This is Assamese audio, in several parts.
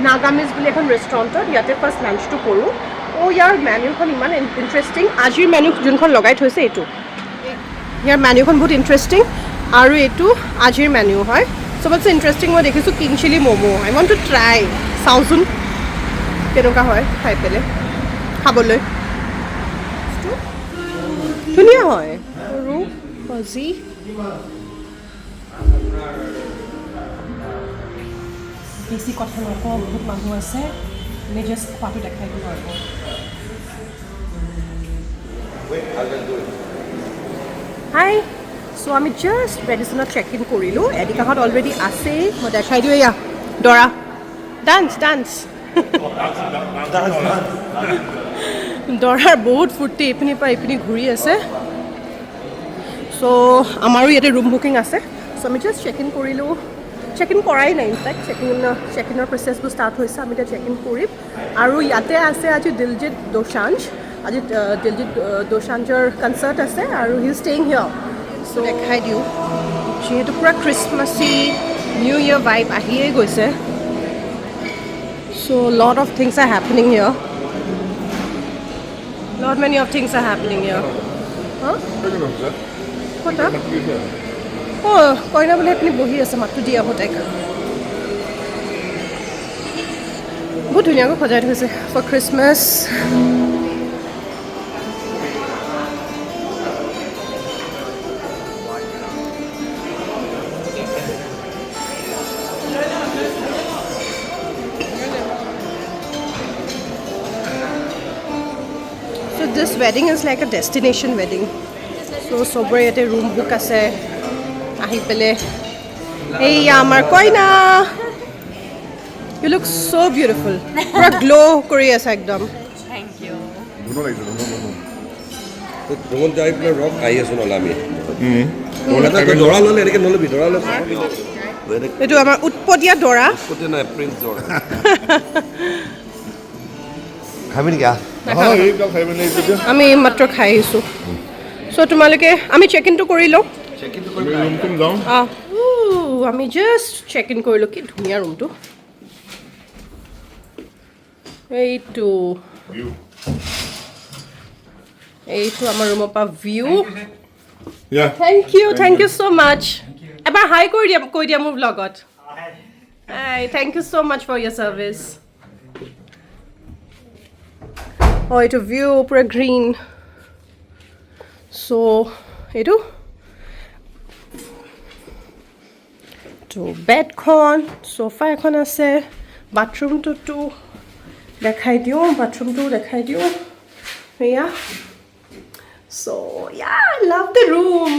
নাগামিজ বুলি এখন ৰেষ্টুৰেণ্টত ইয়াতে ফাৰ্ষ্ট লাঞ্চটো কৰোঁ ইয়াৰ মেনুখন ইমান ইণ্টাৰেষ্টিং আজিৰ মেনু যোনখন লগাই থৈছে এইটো ইয়াৰ মেনুখন বহুত ইণ্টাৰেষ্টিং আৰু এইটো আজিৰ মেনু হয় চবতছে ইণ্টাৰেষ্টিং মই দেখিছোঁ king chilli momo' I want to try চাওঁচোন কেনেকুৱা হয় খাই পেলাই খাবলৈ ধুনীয়া হয় সৰু ভাজি বেছি কথা নকওঁ বহুত মানুহ আছে আমি জাষ্ট খোৱাটো দেখাই দিওঁ আৰু হাই চ' আমি জাষ্ট ৰেডিচনত চেক ইন কৰিলোঁ এডিকাহঁত অলৰেডি আছেই মই দেখাই দিওঁ এয়া দৰা ডান্স ডান্স দৰাৰ বহুত ফূৰ্তি ইপিনিৰ পৰা ইপিনি ঘূৰি আছে চ' আমাৰো ইয়াতে ৰুম বুকিং আছে চ' আমি জাষ্ট চেক ইন কৰিলোঁ চেক ইন কৰাই নাই ইনফেক্ট চেক ইনৰ প্ৰচেছবোৰ ষ্টাৰ্ট হৈছে আমি এতিয়া চেক ইন কৰিম আৰু ইয়াতে আছে আজি দিলজিত দোসাঞ্জ আজি দিলজিত দোসাঞ্জৰ কনচাৰ্ট আছে আৰু হি ইজ ষ্টেইং হিয়ৰ চ' দেখাই দিওঁ যিহেতু পূৰা খ্ৰীষ্টমাছী নিউ ইয়েৰ ভাইব আহিয়ে গৈছে so' lot of things are happening here lot many of things are happening here ক'তা অঁ কইনা বোলে আপুনি বহি আছে মাতটো দি আহোঁ তাইক বহুত ধুনীয়াকৈ সজাই থৈছে for Christmas So this wedding is like a destination wedding. So sobore yate room book ase ahi pele hey amar koina you look so beautiful pura glow kori ase ekdom Thank you. ভ্ৰমণ যাই পেলাই ৰক আহি আছো নহ'লে আমি দৰা ল'লে এনেকৈ নল'বি দৰা লৈ এইটো আমাৰ উৎপতীয়া দৰা নাই প্ৰিন্স দৰা খাবি নেকি আমি মাত্ৰ খাই আহিছোঁ চ' তোমালোকে আমি চেক ইনটো কৰি লওঁ আমি জাষ্ট চেক ইন কৰিলোঁ কি ধুনীয়া ৰুমটো এইটো আমাৰ ৰুমৰ পৰা view thank you so' much এবাৰ হাই কৈ দিয়া মোৰ ব্লগত hi thank you so' much for your service এইটো ভিউ পূৰা গ্ৰীণ চ' এইটো তো বেডখন চোফা এখন আছে বাথৰুমটোতো দেখাই দিওঁ এয়া চ' আই লাভ দ্য ৰুম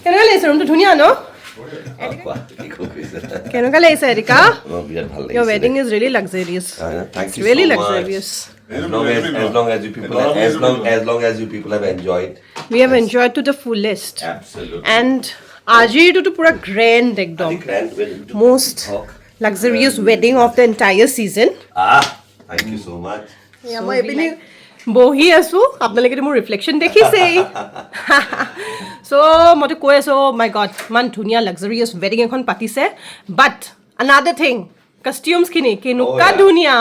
কেনেকুৱা লাগিছে ৰুমটো ধুনীয়া ন কেনেকুৱা লাগিছে এৰিকা your wedding is really luxurious thank you really so luxurious much. As long as you people have enjoyed we have enjoyed to the fullest absolutely and আজিৰটোতো পুৰা grand একদম grand wedding most luxurious wedding of the entire season thank you so much মই এপিনে বহি আছোঁ আপোনালোকেতো মোৰ ৰিফ্লেকশ্যন দেখিছেই চ' মইতো কৈ আছোঁ মাই গড ইমান ধুনীয়া লাক্সাৰিয়াছ ৱেডিং এখন পাতিছে বাট আনাডাৰ থিং কষ্টিউমছখিনি কেনেকুৱা ধুনীয়া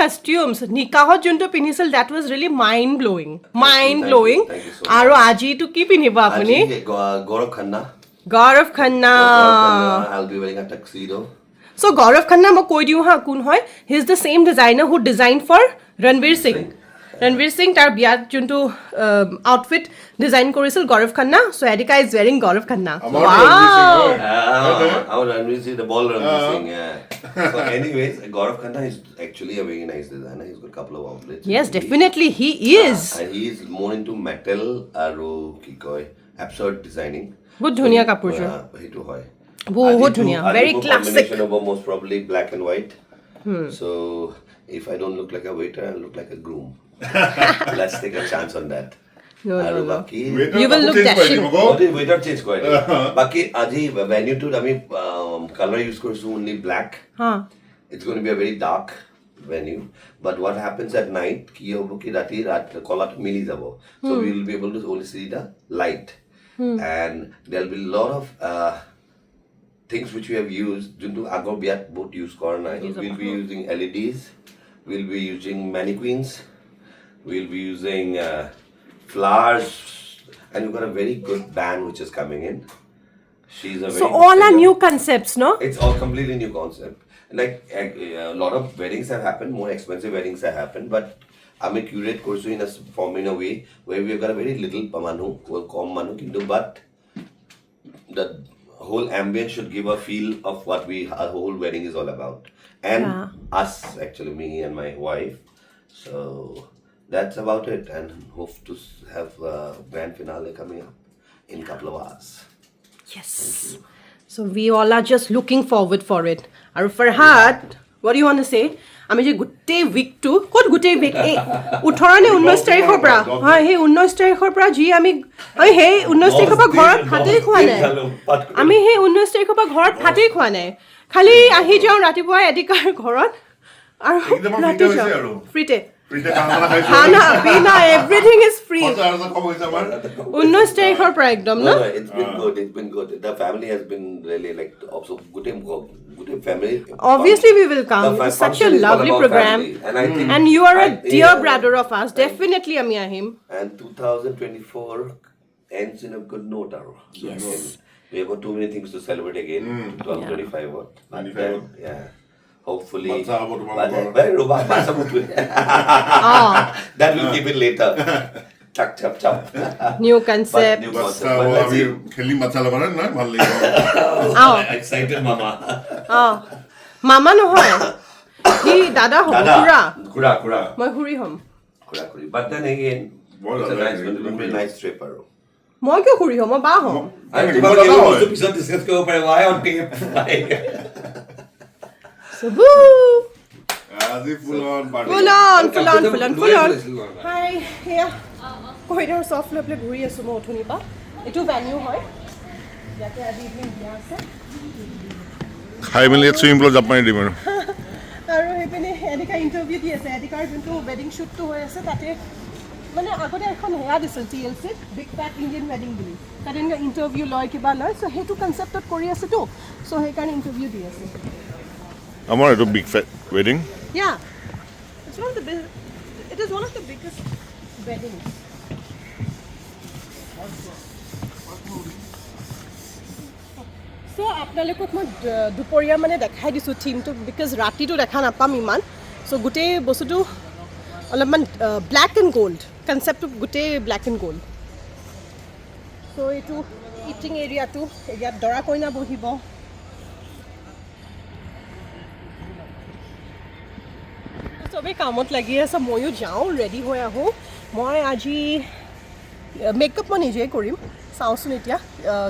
কষ্টিউমছ নিকাহত যোনটো পিন্ধিছিল দেট ৱাজ ৰিয়েলি মাইণ্ড ব্ল'য়িং আৰু আজিতো কি পিন্ধিব আপুনি গৌৰৱ Khanna I'll be wearing a tuxedo So Gaurav Khanna মই কৈ দিওঁ হা কোন হয় he is the same designer who design for Ranveer Singh তাৰ বিয়াত যোনটো আউটফিট ডিজাইন কৰিছিল গৌৰৱ খান্না চ' এডিকা is wearing Gaurav Khanna our Ranveer Singh, the ball Ranveer Singh, yeah. So anyways, Gaurav Khanna is actually a very nice designer. He's got a couple of outlets. Yes, definitely he is. And he is more into metal aru ki koi absurd designing. বহুত ধুনীয়া কাপোৰযোৰ সেইটো হয় বহুত ধুনীয়া very classic most probably black and white. So if I don't look like a waiter, I'll look like a groom. Let's take a chance on that. No. You will look dashing. Waiter change koi baki aji venue to ami color use korisu only black. It's going to be a very dark venue, but what happens at night ki hobo ki rati kola mili jabo, so we will be able to only see the light. and there'll be a lot of things which we have used. Juntu agor biyat both use korna. We'll be using LEDs. We'll be using mannequins. We'll be using flowers, and we've got a very good band which is coming in. She's a very So all are new concepts, no? It's all completely new concept. Like a lot of weddings have happened, more expensive weddings have happened, but I'm a curate course in a form in a way where we've got a very little pamanu, well, manu kintu, but the whole ambience should give a feel of what our whole wedding is all about, and us actually, me and my wife. So that's about it, and hope to have a grand finale coming up in a couple of hours. Yes. So we all are just looking forward for it. And Farhad, what do you want to say? আমি যে গোটেই উইকটো ক'ত গোটেই উইক এই 18 নে 19 তাৰিখৰ পৰা হয় সেই 19 তাৰিখৰ পৰা যি আমি সেই 19 তাৰিখৰ পৰা ঘৰত ভাতেই খোৱা নাই আমি সেই 19 তাৰিখৰ পৰা ঘৰত ভাতেই খোৱা নাই খালি আহি যাওঁ ৰাতিপুৱা এদিকাৰ ঘৰত আৰু ৰাতি যাওঁ ফ্ৰীতে খানা পিনা everything is free 19 তাৰিখৰ পৰা একদম No, it's been good. The family has been really like also good family. Obviously we will come. It's such a lovely program. And I think, and you are a dear brother of us. Definitely ami ahim. And 2024 ends in a good note. Yes. We have got too many things to celebrate again. 2025 what? 95. Yeah. Hopefully. That will keep it later. Chak chap chap. New concept. New concept. But let's see. খেলি মাছালা বানান না ভাল লাগিব Excited mama. Mama নহয় হি দাদা হ'ব Kura. মই খুৰী হ'ম Kura. But then again, it's a nice, going to be a nice trip. মই কিয় খুৰী হ'ম মই বা হ'ম পিছত ডিসকাস কৰিব পাৰে why on tape. So boo! আজি full on Full on. Hi, here. Corridor soft level ঘূৰি আছো মই উঠনি পা এটো ভেনিউ হয় ইয়াতে আজি ইভিনিং বিয়া আছে খাই মেলি সুইমিং পুলত জাপ মাৰি দিম আৰু সেইপিনে এদিকা ইণ্টাৰভিউ দি আছে এদিকাৰ যোনটো ৱেডিং শ্বুটটো হৈ আছে তাতে মানে আগতে এখন হেয়া দিছিল TLC বিগ ফেট ইণ্ডিয়ান ৱেডিং বুলি তাতে ইণ্টাৰভিউ লয় কিবা লয় চ' সেইটো কনচেপ্টত কৰি আছেতো চ' সেইকাৰণে ইণ্টাৰভিউ দি আছে আমাৰ এইটো বিগ ফেট ৱেডিং Yeah, it is one of the biggest weddings. So, আপোনালোকক মই দুপৰীয়া মানে দেখাই দিছোঁ থিমটো বিকজ ৰাতিটো দেখা নাপাম ইমান চ' গোটেই বস্তুটো অলপমান ব্লেক এণ্ড গ'ল্ড কনচেপ্টটো গোটেই ব্লেক এণ্ড গ'ল্ড চ' এইটো ইটিং এৰিয়াটো ইয়াত দৰা কইনা বহিব চবেই কামত লাগি আছে ময়ো যাওঁ ৰেডি হৈ আহোঁ মই আজি মেকআপ মই নিজেই কৰিম চাওঁচোন এতিয়া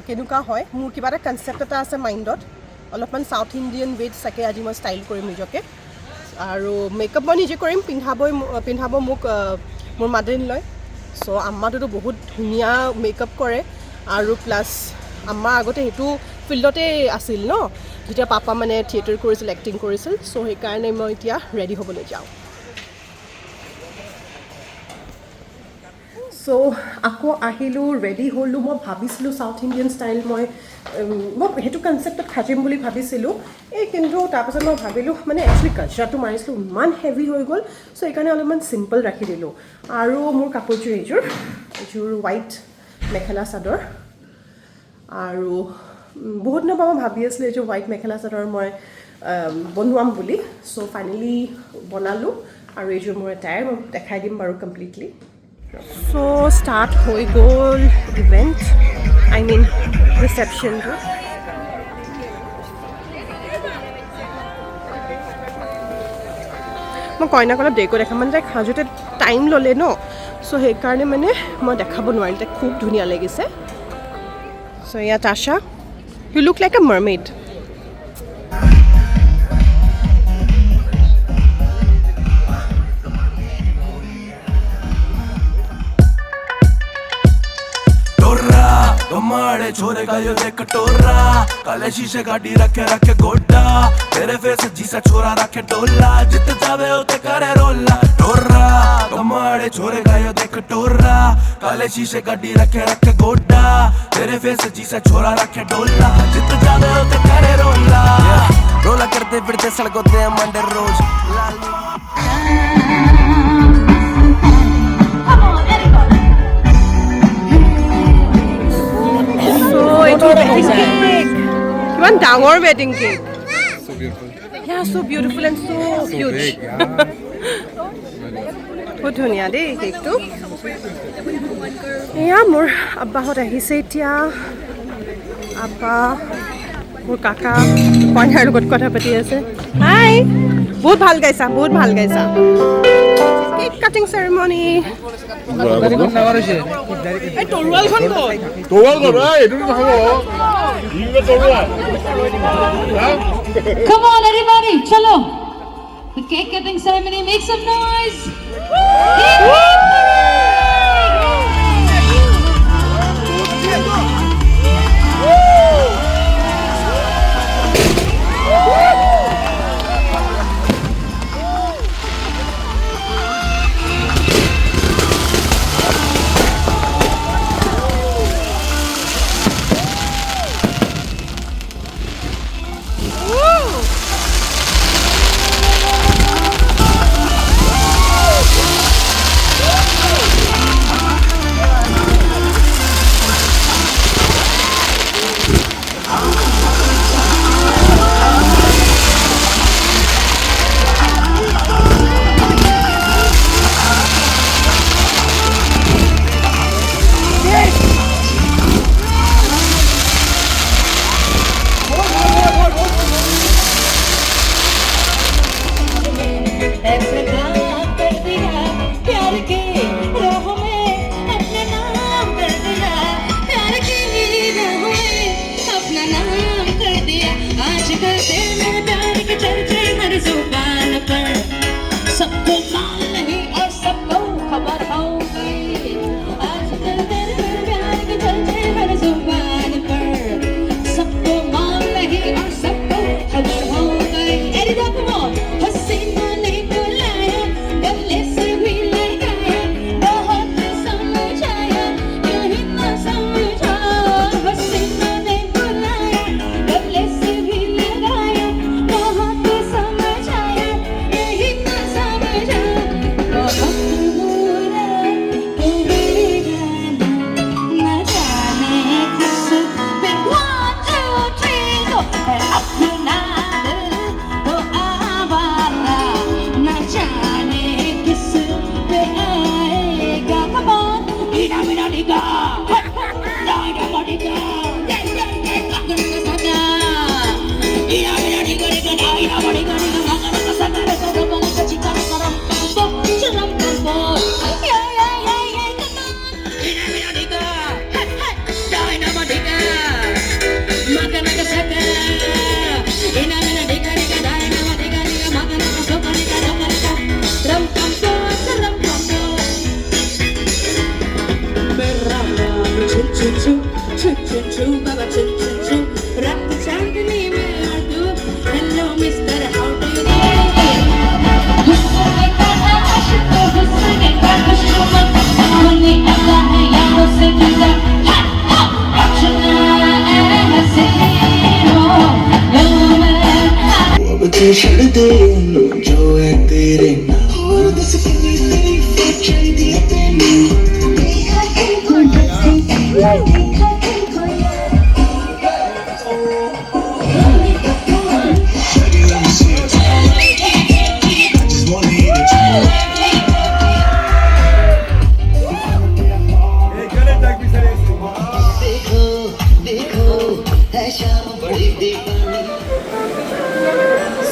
কেনেকুৱা হয় মোৰ কিবা এটা কনচেপ্ট এটা আছে মাইণ্ডত অলপমান সাউথ ইণ্ডিয়ান ৱেত চাগে আজি মই ষ্টাইল কৰিম নিজকে আৰু মেকআপ মই নিজে কৰিম পিন্ধাব মোক মোৰ মাদাৰ ইন লয় চ' আম্মাটোতো বহুত ধুনীয়া মেকআপ কৰে আৰু প্লাছ আম্মা আগতে সেইটো ফিল্ডতে আছিল ন যেতিয়া পাপা মানে থিয়েটাৰ কৰিছিল এক্টিং কৰিছিল চ' সেইকাৰণে মই এতিয়া ৰেডি হ'বলৈ যাওঁ চ' আকৌ আহিলোঁ ৰেডি হ'লোঁ মই ভাবিছিলোঁ ছাউথ ইণ্ডিয়ান ষ্টাইল মই সেইটো কনচেপ্টত খাজিম বুলি ভাবিছিলোঁ কিন্তু তাৰপাছত মই ভাবিলোঁ মানে একচুৱেলি গজৰাটো মাৰিছিলোঁ ইমান হেভি হৈ গ'ল চ' সেইকাৰণে অলপমান চিম্পল ৰাখি দিলোঁ আৰু মোৰ কাপোৰযোৰ এইযোৰ হোৱাইট মেখেলা চাদৰ আৰু বহুত দিনৰ পৰা মই ভাবি আছিলোঁ এইযোৰ হোৱাইট মেখেলা চাদৰ মই বনোৱাম বুলি চ' ফাইনেলি বনালোঁ আৰু এইযোৰ মোৰ এটাই মই দেখাই দিম বাৰু কমপ্লিটলি চ' ষ্টাৰ্ট হৈ গ'ল ইভেণ্ট আই মিন ৰিচেপশ্যনটো মই কইনাক অলপ দেৰিকৈ দেখাম মানে তাইক সাজোতে টাইম ল'লে ন চ' সেইকাৰণে মানে মই দেখাব নোৱাৰিম তাইক খুব ধুনীয়া লাগিছে চ' ইয়াত আশা You look like a mermaid. Torra, tomar कमाड़े छोरे का यो देख टोरा काले शीशे गाड़ी रखे रखे गोड्डा तेरे फेस जीसा छोरा रखे डोला जित जावे उते करे रोला टोरा कमाड़े छोरे का यो देख टोरा काले शीशे गाड़ी रखे रखे गोड्डा तेरे फेस जीसा छोरा रखे डोला जित जावे उते करे रोला रोला करते फिरते सड़कों पे मंडे रोज কিমান ডাঙৰ wedding cake. So beautiful. Yeah, so beautiful and so huge. বহুত ধুনীয়া দেই কেকটো. এয়া মোৰ আব্বাহঁত আহিছে এতিয়া. আব্বা মোৰ কাকা কইনাৰ লগত কথা পাতি আছে. হাই বহুত ভাল গাইছা বহুত ভাল গাইছা. Cake cutting চেৰেমনি. এই তৰুৱালখন ক'ত? Come on, everybody, chalo. The cake cutting ceremony, make some noise.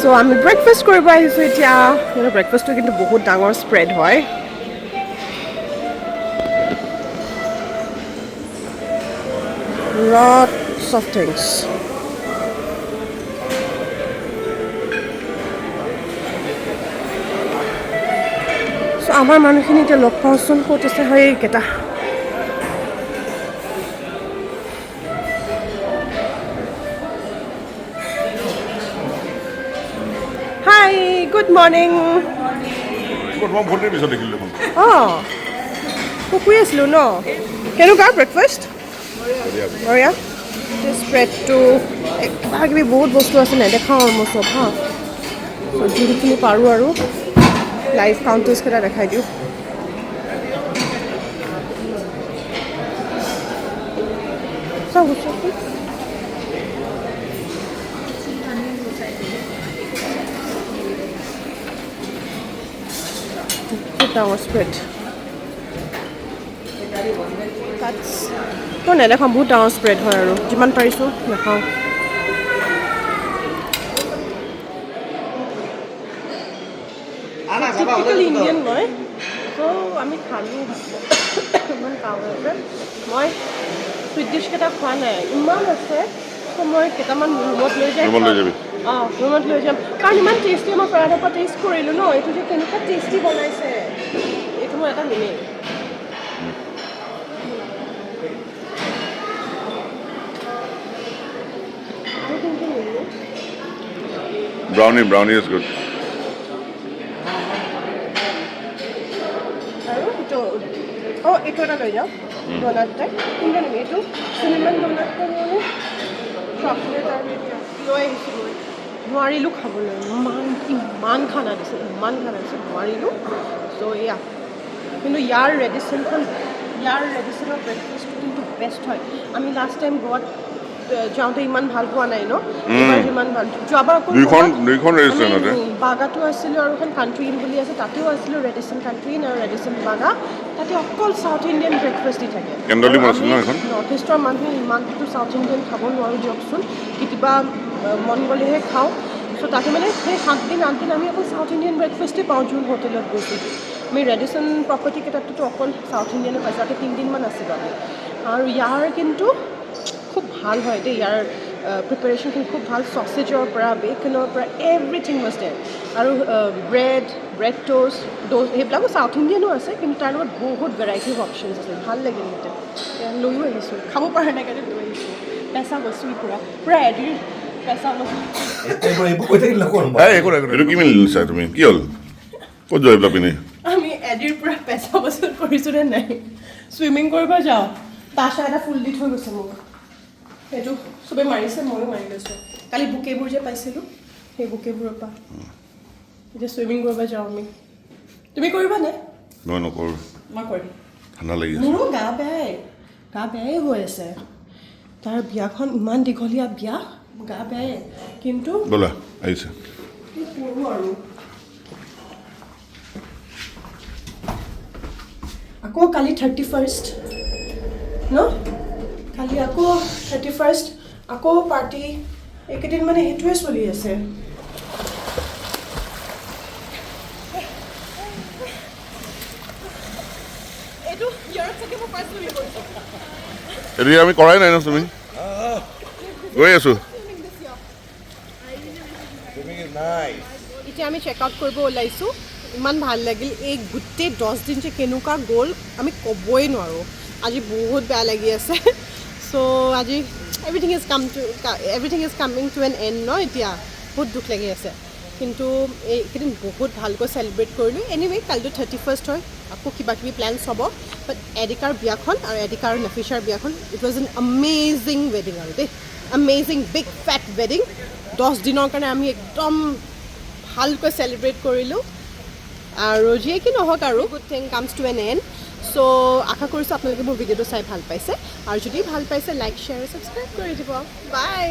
So আমি ব্ৰেকফাষ্ট কৰিব আহিছোঁ এতিয়া. ব্ৰেকফাষ্টটো কিন্তু বহুত ডাঙৰ স্প্ৰেড হয়. Lots of things. So আমাৰ মানুহখিনি এতিয়া লগ পাওঁচোন ক'ত আছে হয় এইকেইটা. মৰ্ণিং তোমাক ভোট পিছত দেখিলোঁ দেখোন অঁ মই শুই আছিলোঁ ন কেনেকুৱা ব্ৰেকফাষ্ট বঢ়িয়া স্প্ৰেডটো কিবা কিবি বহুত বস্তু আছে নেদেখাওঁ মই চব হা চ' যিখিনি পাৰোঁ আৰু লাইভ কাউণ্টাৰ্ছকেইটা দেখাই দিওঁ চাওক চাওকচোন ডাঙৰ স্প্ৰেড মই নেদেখাওঁ বহুত ডাঙৰ স্প্ৰেড হয় আৰু যিমান পাৰিছোঁ নাখাওঁ টিপিকেলি ইণ্ডিয়ান মই ত' আমি খালোঁ ইমান কাম আছে মই চুইট ডিছকেইটা খোৱা নাই ইমান আছে ত' মই কেইটামান ৰুমত লৈ যাই ৰুমত লৈ যাবি অঁ ৰুমত লৈ যাম কাৰণ ইমান টেষ্টি মই পৰাঠা পৰা টেষ্ট কৰিলোঁ ন এইটো যে কেনেকুৱা টেষ্টি বনাইছে এইটো মোৰ এটা মিনিং ব্ৰাউনি ইজ গুড আৰু এইটো অঁ এইটো এটা লৈ যাওঁ ডোনাট টাইপ কোনটো নেকি এইটো চিনেমান ডোনাটটো মানে চকলেট আৰু লৈ আহিছোঁ মই নোৱাৰিলোঁ খাবলৈ ইমান খানা দিছে নোৱাৰিলোঁ চ' এয়া কিন্তু ইয়াৰ ৰেডিচনৰ ব্ৰেকফাষ্টটো কিন্তু বেষ্ট হয় আমি লাষ্ট টাইম গোৱাত যাওঁতে ইমান ভাল পোৱা নাই ন এইবাৰ যিমান ভাল যোৱাবাৰ অকল দুইখন ৰেষ্টুৰেণ্টতে বাগাটো আছিলোঁ আৰু এখন কাণ্ট্ৰি ইন বুলি আছে তাতেও আছিলোঁ ৰেডিচন কাণ্ট্ৰি ইন আৰু ৰেডিচন বাগা তাতে অকল চাউথ ইণ্ডিয়ান ব্ৰেকফাষ্টেই থাকে কেন্দ্ৰলিম আছিল ন এখন নৰ্থ ইষ্টৰ মানুহে ইমানটো চাউথ ইণ্ডিয়ান খাব নোৱাৰোঁ দিয়কচোন কেতিয়াবা মন গ'লেহে খাওঁ চ' তাতে মানে সেই 7 দিন 8 দিন আমি অকল চাউথ ইণ্ডিয়ান ব্ৰেকফাষ্টেই পাওঁ যোন হোটেলত গৈছোঁ আমি ৰেডিচন প্ৰপাৰ্টি কেইটাততো অকল চাউথ ইণ্ডিয়ানে পাইছোঁ তাতে 3 দিনমান আছিলোঁ আমি আৰু ইয়াৰ কিন্তু খুব ভাল হয় দেই ইয়াৰ প্ৰিপেৰেশ্যনখিনি খুব ভাল চচেজৰ পৰা বেকনৰ পৰা এভৰিথিং ৱাজ দেৰ আৰু ব্ৰেড টোষ্ট সেইবিলাকো চাউথ ইণ্ডিয়ানো আছে কিন্তু তাৰ লগত বহুত ভেৰাইটি অফ অপশ্যনছ আছে ভাল লাগিল মোতে লৈও আহিছোঁ খাব পৰা নাই কাৰণে লৈ আহিছোঁ পেচা বস্তু পূৰা এডিৰ পেচা বস্তু এইটো কি মিলি লৈছা তুমি কি হ'ল ক'ত যোৱা এইবিলাক পিন্ধি আমি এডিৰ পূৰা পেচা বস্তু কৰিছোঁ নে নাই চুইমিং কৰিব যাওঁ তাচা এটা ফুল দি থৈ গৈছে মোক সেইটো চবেই মাৰিছে ময়ো মাৰি লৈছোঁ কালি বুকেবোৰ যে পাইছিলোঁ সেই বুকেবোৰৰ পৰা এতিয়া চুইমিং কৰিব যাওঁ আমি তুমি কৰিবা নে মই নকৰোঁ মই কৰিম ঠাণ্ডা লাগি আছে মোৰো গা বেয়াই হৈ আছে তাৰ বিয়াখন ইমান দীঘলীয়া বিয়া গা বেয়াই কিন্তু ব'লা আহিছে কৰোঁ আৰু আকৌ কালি 31st ন কালি আকৌ 31st আকৌ পাৰ্টি এইকেইদিন মানে সেইটোৱে চলি আছে এইটো ইয়াৰত চাগে মই ফাৰ্ষ্ট চুইমিং কৰিছোঁ এইটো আমি কৰাই নাই ন তুমি গৈ আছোঁ এতিয়া আমি চেক আউট কৰিব ওলাইছোঁ ইমান ভাল লাগিল এই গোটেই 10 দিন যে কেনেকুৱা গ'ল আমি ক'বই নোৱাৰোঁ আজি বহুত বেয়া লাগি আছে চ' আজি everything is coming to an end ন এতিয়া বহুত দুখ লাগি আছে কিন্তু এইকেইদিন বহুত ভালকৈ চেলিব্ৰেট কৰিলোঁ এনিৱে কালিতো 31st হয় আকৌ কিবা কিবি প্লেনছ হ'ব বাট এডিকাৰ বিয়াখন আৰু এডিকা আৰু নফিছাৰ বিয়াখন ইট ৱাজ এন আমেজিং ৱেডিং আৰু দেই আমেজিং বিগ ফেট ৱেডিং 10 দিনৰ কাৰণে আমি একদম ভালকৈ চেলিব্ৰেট কৰিলোঁ আৰু যিয়ে কি নহওক আৰু good thing comes to an end so' আশা কৰিছোঁ আপোনালোকে মোৰ ভিডিঅ'টো চাই ভাল পাইছে আৰু যদি ভাল পাইছে লাইক শ্বেয়াৰ ছাবস্ক্ৰাইব কৰি দিব বাই